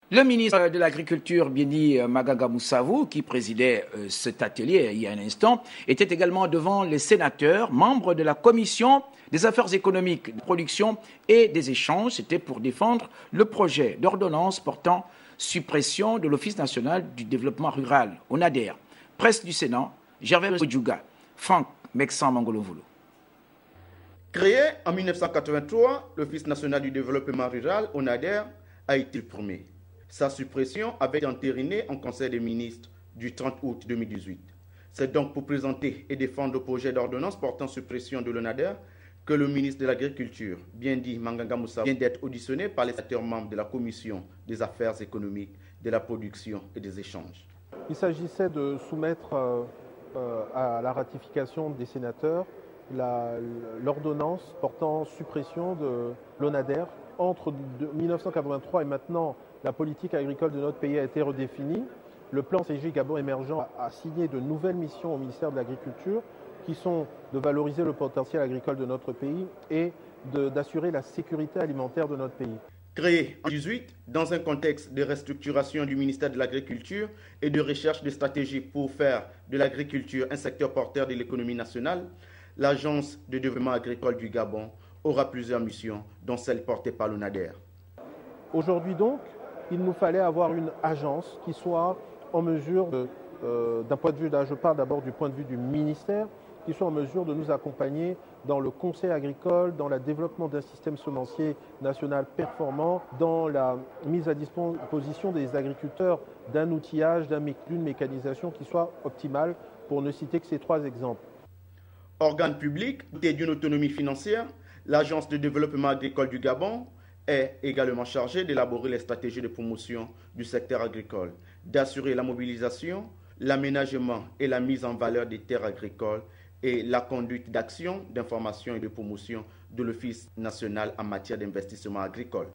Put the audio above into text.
Le ministre de l'Agriculture, Bieni Magaga Moussavou, qui présidait cet atelier il y a un instant, était également devant les sénateurs, membres de la Commission des affaires économiques, de production et des échanges. C'était pour défendre le projet d'ordonnance portant suppression de l'Office national du développement rural, ONADER. Presse du Sénat, Gervais Djouga, Franck Mexan Mangolovolo. Créé en 1983, l'Office national du développement rural, ONADER, a été premier. Sa suppression avait été entérinée en Conseil des ministres du 30 août 2018. C'est donc pour présenter et défendre le projet d'ordonnance portant suppression de l'ONADER que le ministre de l'Agriculture, Bieni Magaga Moussavou, vient d'être auditionné par les sénateurs membres de la Commission des affaires économiques, de la production et des échanges. Il s'agissait de soumettre à la ratification des sénateurs l'ordonnance portant suppression de l'ONADER. Entre 1983 et maintenant, la politique agricole de notre pays a été redéfinie. Le plan CG Gabon émergent a signé de nouvelles missions au ministère de l'Agriculture qui sont de valoriser le potentiel agricole de notre pays et d'assurer la sécurité alimentaire de notre pays. Créé en 2018, dans un contexte de restructuration du ministère de l'Agriculture et de recherche de stratégies pour faire de l'agriculture un secteur porteur de l'économie nationale, l'Agence de développement agricole du Gabon aura plusieurs missions, dont celle portée par l'ONADER. Aujourd'hui donc, il nous fallait avoir une agence qui soit en mesure, d'un point de vue, là je parle d'abord du point de vue du ministère, qui soit en mesure de nous accompagner dans le conseil agricole, dans le développement d'un système semencier national performant, dans la mise à disposition des agriculteurs d'un outillage, d'une mécanisation qui soit optimale, pour ne citer que ces trois exemples. Organe public doté d'une autonomie financière, l'Agence de développement agricole du Gabon est également chargée d'élaborer les stratégies de promotion du secteur agricole, d'assurer la mobilisation, l'aménagement et la mise en valeur des terres agricoles et la conduite d'actions, d'information et de promotion de l'Office national en matière d'investissement agricole.